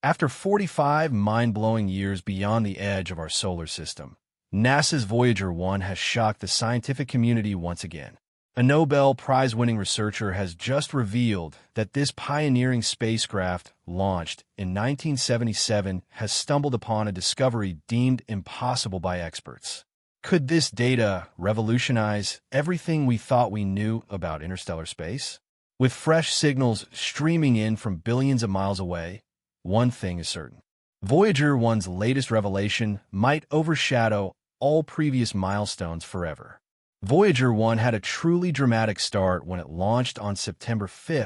After 45 mind-blowing years beyond the edge of our solar system, NASA's Voyager 1 has shocked the scientific community once again. A Nobel Prize-winning researcher has just revealed that this pioneering spacecraft, launched in 1977, has stumbled upon a discovery deemed impossible by experts. Could this data revolutionize everything we thought we knew about interstellar space? With fresh signals streaming in from billions of miles away, one thing is certain. Voyager 1's latest revelation might overshadow all previous milestones forever. Voyager 1 had a truly dramatic start when it launched on September 5,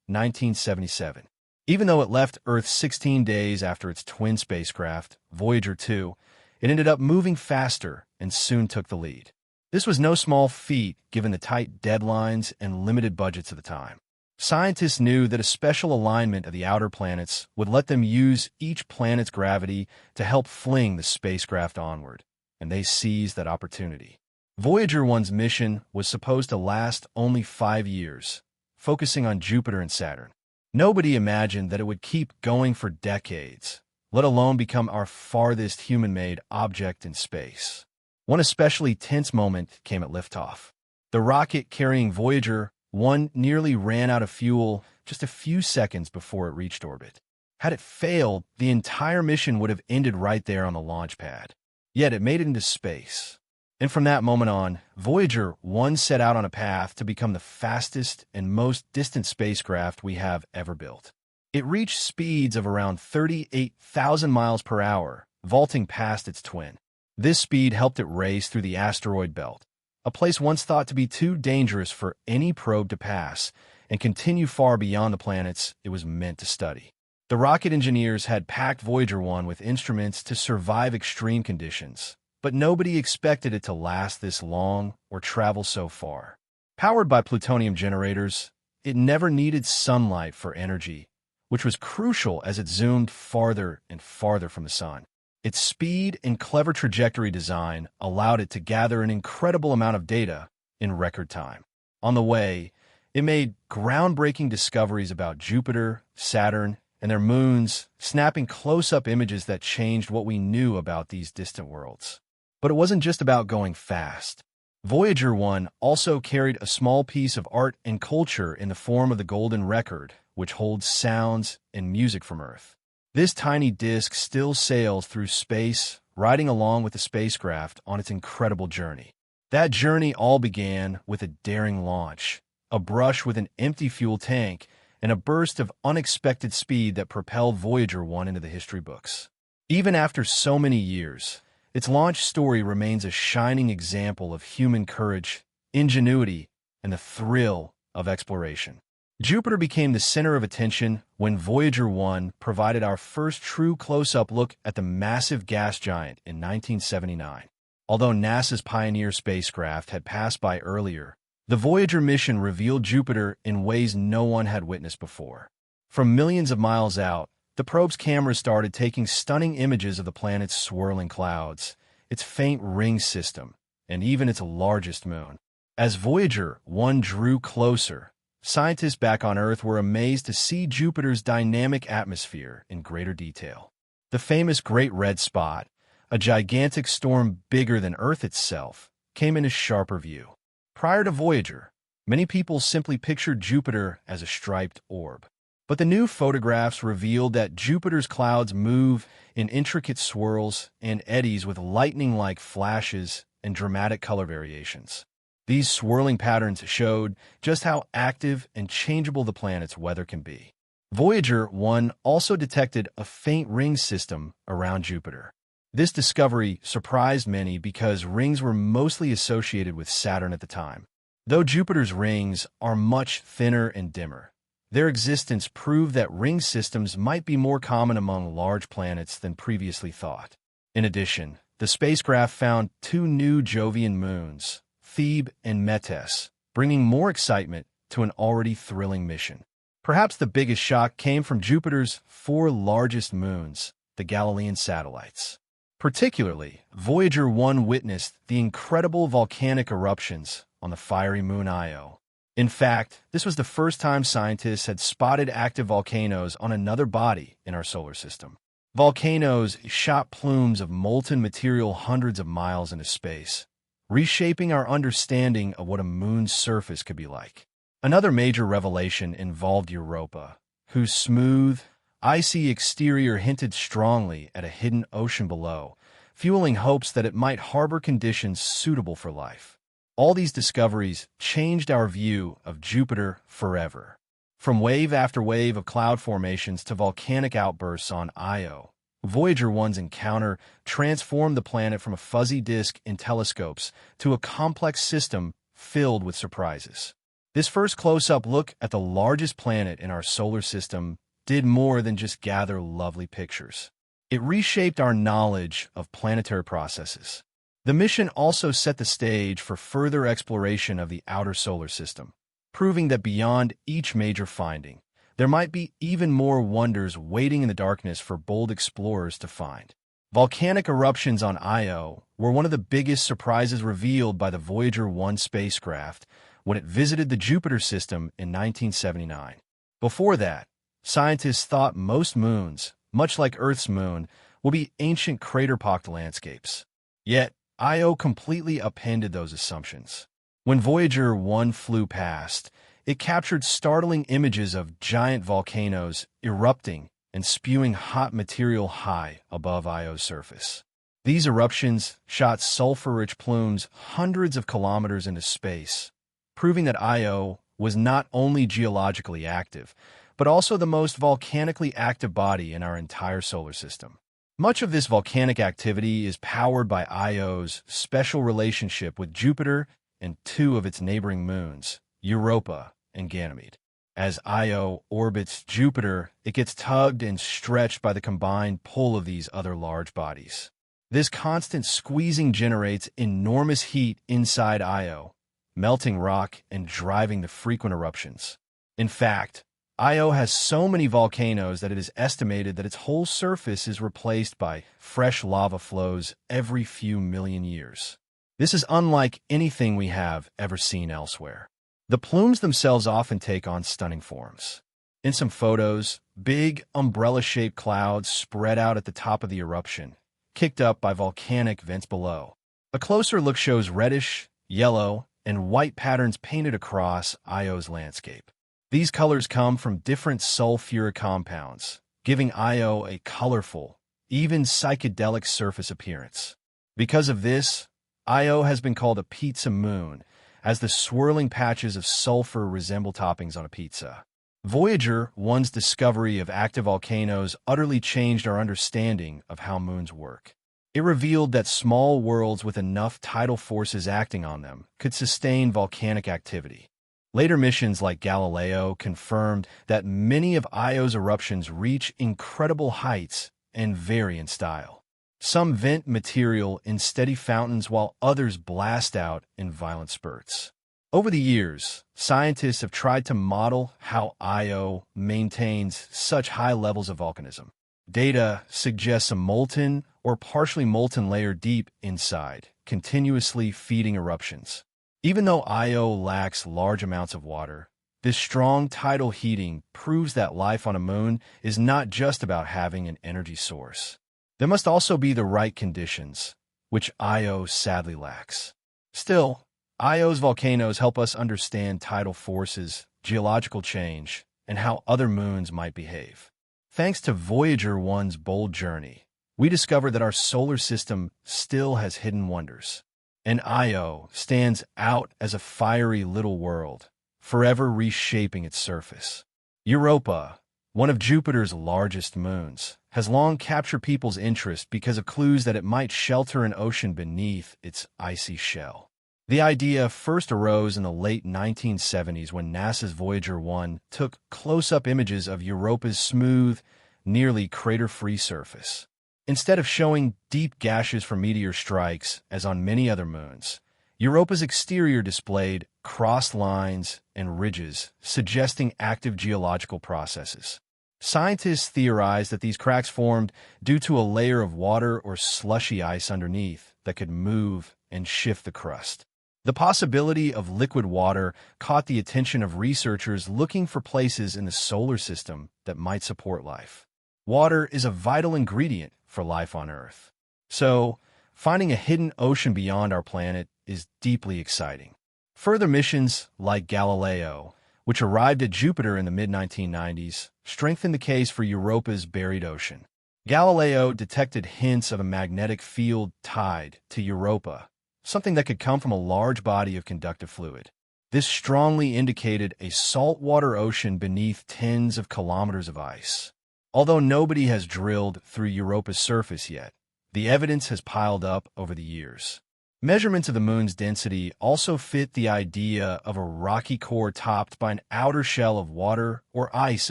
1977. Even though it left Earth 16 days after its twin spacecraft, Voyager 2, it ended up moving faster and soon took the lead. This was no small feat given the tight deadlines and limited budgets of the time. Scientists knew that a special alignment of the outer planets would let them use each planet's gravity to help fling the spacecraft onward, and they seized that opportunity. Voyager 1's mission was supposed to last only 5 years, focusing on Jupiter and Saturn. Nobody imagined that it would keep going for decades, let alone become our farthest human-made object in space. One especially tense moment came at liftoff. The rocket carrying Voyager 1 nearly ran out of fuel just a few seconds before it reached orbit. Had it failed, the entire mission would have ended right there on the launch pad. Yet it made it into space. And from that moment on, Voyager 1 set out on a path to become the fastest and most distant spacecraft we have ever built. It reached speeds of around 38,000 miles per hour, vaulting past its twin. This speed helped it race through the asteroid belt, a place once thought to be too dangerous for any probe to pass, and continue far beyond the planets it was meant to study. The rocket engineers had packed Voyager 1 with instruments to survive extreme conditions, but nobody expected it to last this long or travel so far. Powered by plutonium generators, it never needed sunlight for energy, which was crucial as it zoomed farther and farther from the sun. Its speed and clever trajectory design allowed it to gather an incredible amount of data in record time. On the way, it made groundbreaking discoveries about Jupiter, Saturn, and their moons, snapping close-up images that changed what we knew about these distant worlds. But it wasn't just about going fast. Voyager 1 also carried a small piece of art and culture in the form of the Golden Record, which holds sounds and music from Earth. This tiny disk still sails through space, riding along with the spacecraft on its incredible journey. That journey all began with a daring launch, a brush with an empty fuel tank, and a burst of unexpected speed that propelled Voyager 1 into the history books. Even after so many years, its launch story remains a shining example of human courage, ingenuity, and the thrill of exploration. Jupiter became the center of attention when Voyager 1 provided our first true close-up look at the massive gas giant in 1979. Although NASA's Pioneer spacecraft had passed by earlier, the Voyager mission revealed Jupiter in ways no one had witnessed before. From millions of miles out, the probe's cameras started taking stunning images of the planet's swirling clouds, its faint ring system, and even its largest moon. As Voyager 1 drew closer, scientists back on Earth were amazed to see Jupiter's dynamic atmosphere in greater detail. The famous Great Red Spot, a gigantic storm bigger than Earth itself, came into sharper view. Prior to Voyager, many people simply pictured Jupiter as a striped orb. But the new photographs revealed that Jupiter's clouds move in intricate swirls and eddies with lightning-like flashes and dramatic color variations. These swirling patterns showed just how active and changeable the planet's weather can be. Voyager 1 also detected a faint ring system around Jupiter. This discovery surprised many because rings were mostly associated with Saturn at the time. Though Jupiter's rings are much thinner and dimmer, their existence proved that ring systems might be more common among large planets than previously thought. In addition, the spacecraft found 2 new Jovian moons, Thebe and Metis, bringing more excitement to an already thrilling mission. Perhaps the biggest shock came from Jupiter's 4 largest moons, the Galilean satellites. Particularly, Voyager 1 witnessed the incredible volcanic eruptions on the fiery moon Io. In fact, this was the first time scientists had spotted active volcanoes on another body in our solar system. Volcanoes shot plumes of molten material hundreds of miles into space, reshaping our understanding of what a moon's surface could be like. Another major revelation involved Europa, whose smooth, icy exterior hinted strongly at a hidden ocean below, fueling hopes that it might harbor conditions suitable for life. All these discoveries changed our view of Jupiter forever. From wave after wave of cloud formations to volcanic outbursts on Io, Voyager 1's encounter transformed the planet from a fuzzy disk in telescopes to a complex system filled with surprises. This first close-up look at the largest planet in our solar system did more than just gather lovely pictures. It reshaped our knowledge of planetary processes. The mission also set the stage for further exploration of the outer solar system, proving that beyond each major finding, there might be even more wonders waiting in the darkness for bold explorers to find. Volcanic eruptions on Io were one of the biggest surprises revealed by the Voyager 1 spacecraft when it visited the Jupiter system in 1979. Before that, scientists thought most moons, much like Earth's moon, will be ancient crater-pocked landscapes. Yet, Io completely upended those assumptions. When Voyager 1 flew past, it captured startling images of giant volcanoes erupting and spewing hot material high above Io's surface. These eruptions shot sulfur-rich plumes hundreds of kilometers into space, proving that Io was not only geologically active, but also the most volcanically active body in our entire solar system. Much of this volcanic activity is powered by Io's special relationship with Jupiter and two of its neighboring moons, Europa and Ganymede. As Io orbits Jupiter, it gets tugged and stretched by the combined pull of these other large bodies. This constant squeezing generates enormous heat inside Io, melting rock and driving the frequent eruptions. In fact, Io has so many volcanoes that it is estimated that its whole surface is replaced by fresh lava flows every few million years. This is unlike anything we have ever seen elsewhere. The plumes themselves often take on stunning forms. In some photos, big, umbrella-shaped clouds spread out at the top of the eruption, kicked up by volcanic vents below. A closer look shows reddish, yellow, and white patterns painted across Io's landscape. These colors come from different sulfuric compounds, giving Io a colorful, even psychedelic surface appearance. Because of this, Io has been called a pizza moon, as the swirling patches of sulfur resemble toppings on a pizza. Voyager 1's discovery of active volcanoes utterly changed our understanding of how moons work. It revealed that small worlds with enough tidal forces acting on them could sustain volcanic activity. Later missions like Galileo confirmed that many of Io's eruptions reach incredible heights and vary in style. Some vent material in steady fountains while others blast out in violent spurts. Over the years, scientists have tried to model how Io maintains such high levels of volcanism. Data suggests a molten or partially molten layer deep inside, continuously feeding eruptions. Even though Io lacks large amounts of water, this strong tidal heating proves that life on a moon is not just about having an energy source. There must also be the right conditions, which Io sadly lacks. Still, Io's volcanoes help us understand tidal forces, geological change, and how other moons might behave. Thanks to Voyager 1's bold journey, we discovered that our solar system still has hidden wonders. And Io stands out as a fiery little world, forever reshaping its surface. Europa, one of Jupiter's largest moons, has long captured people's interest because of clues that it might shelter an ocean beneath its icy shell. The idea first arose in the late 1970s when NASA's Voyager 1 took close-up images of Europa's smooth, nearly crater-free surface. Instead of showing deep gashes from meteor strikes, as on many other moons, Europa's exterior displayed crossed lines and ridges, suggesting active geological processes. Scientists theorized that these cracks formed due to a layer of water or slushy ice underneath that could move and shift the crust. The possibility of liquid water caught the attention of researchers looking for places in the solar system that might support life. Water is a vital ingredient for life on Earth. So, finding a hidden ocean beyond our planet is deeply exciting. Further missions like Galileo, which arrived at Jupiter in the mid-1990s, strengthened the case for Europa's buried ocean. Galileo detected hints of a magnetic field tied to Europa, something that could come from a large body of conductive fluid. This strongly indicated a saltwater ocean beneath tens of kilometers of ice. Although nobody has drilled through Europa's surface yet, the evidence has piled up over the years. Measurements of the moon's density also fit the idea of a rocky core topped by an outer shell of water or ice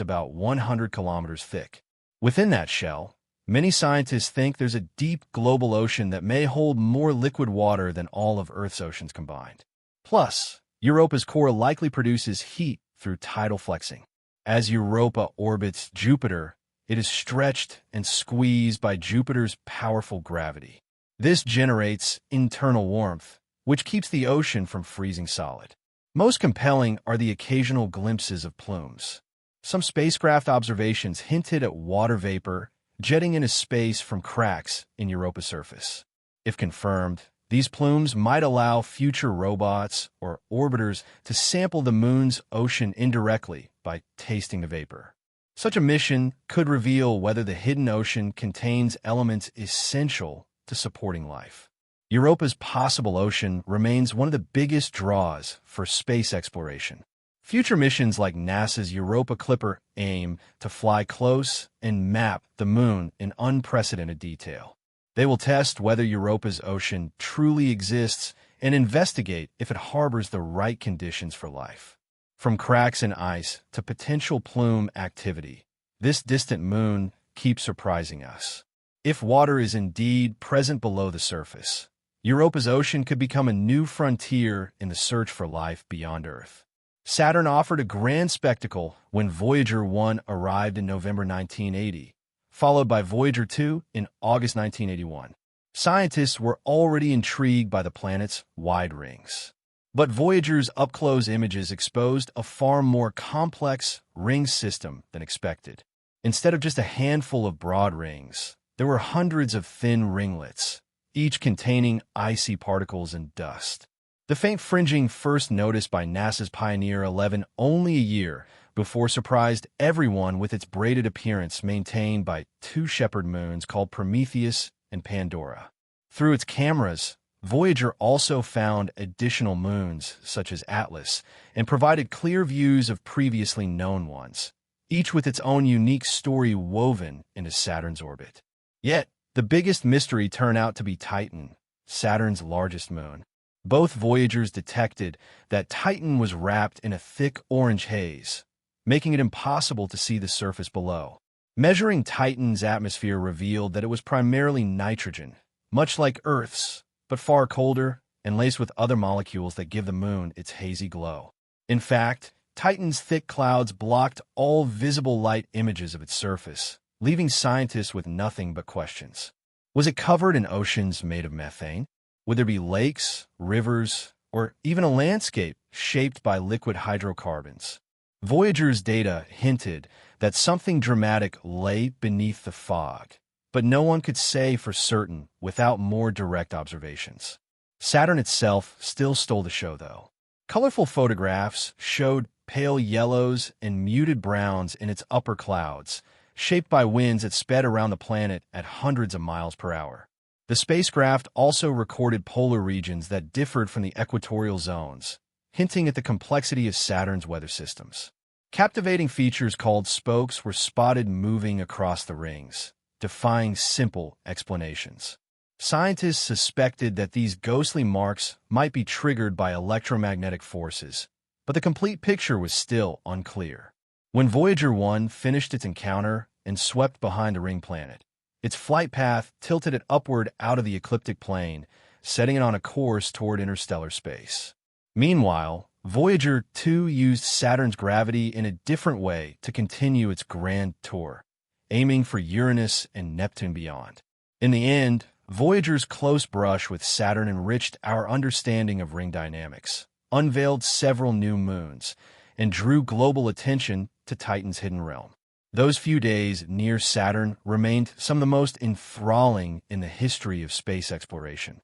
about 100 kilometers thick. Within that shell, many scientists think there's a deep global ocean that may hold more liquid water than all of Earth's oceans combined. Plus, Europa's core likely produces heat through tidal flexing. As Europa orbits Jupiter, it is stretched and squeezed by Jupiter's powerful gravity. This generates internal warmth, which keeps the ocean from freezing solid. Most compelling are the occasional glimpses of plumes. Some spacecraft observations hinted at water vapor jetting into space from cracks in Europa's surface. If confirmed, these plumes might allow future robots or orbiters to sample the moon's ocean indirectly by tasting the vapor. Such a mission could reveal whether the hidden ocean contains elements essential to supporting life. Europa's possible ocean remains one of the biggest draws for space exploration. Future missions like NASA's Europa Clipper aim to fly close and map the moon in unprecedented detail. They will test whether Europa's ocean truly exists and investigate if it harbors the right conditions for life. From cracks in ice to potential plume activity, this distant moon keeps surprising us. If water is indeed present below the surface, Europa's ocean could become a new frontier in the search for life beyond Earth. Saturn offered a grand spectacle when Voyager 1 arrived in November 1980, followed by Voyager 2 in August 1981. Scientists were already intrigued by the planet's wide rings. But Voyager's up-close images exposed a far more complex ring system than expected. Instead of just a handful of broad rings, there were hundreds of thin ringlets, each containing icy particles and dust. The faint fringing first noticed by NASA's Pioneer 11 only a year before surprised everyone with its braided appearance maintained by two shepherd moons called Prometheus and Pandora. Through its cameras, Voyager also found additional moons, such as Atlas, and provided clear views of previously known ones, each with its own unique story woven into Saturn's orbit. Yet, the biggest mystery turned out to be Titan, Saturn's largest moon. Both Voyagers detected that Titan was wrapped in a thick orange haze, making it impossible to see the surface below. Measuring Titan's atmosphere revealed that it was primarily nitrogen, much like Earth's, but far colder and laced with other molecules that give the moon its hazy glow. In fact, Titan's thick clouds blocked all visible light images of its surface, leaving scientists with nothing but questions. Was it covered in oceans made of methane? Would there be lakes, rivers, or even a landscape shaped by liquid hydrocarbons? Voyager's data hinted that something dramatic lay beneath the fog, but no one could say for certain without more direct observations. Saturn itself still stole the show, though. Colorful photographs showed pale yellows and muted browns in its upper clouds, shaped by winds that sped around the planet at hundreds of miles per hour. The spacecraft also recorded polar regions that differed from the equatorial zones, hinting at the complexity of Saturn's weather systems. Captivating features called spokes were spotted moving across the rings, defying simple explanations. Scientists suspected that these ghostly marks might be triggered by electromagnetic forces, but the complete picture was still unclear. When Voyager 1 finished its encounter and swept behind a ring planet, its flight path tilted it upward out of the ecliptic plane, setting it on a course toward interstellar space. Meanwhile, Voyager 2 used Saturn's gravity in a different way to continue its grand tour, aiming for Uranus and Neptune beyond. In the end, Voyager's close brush with Saturn enriched our understanding of ring dynamics, unveiled several new moons, and drew global attention to Titan's hidden realm. Those few days near Saturn remained some of the most enthralling in the history of space exploration.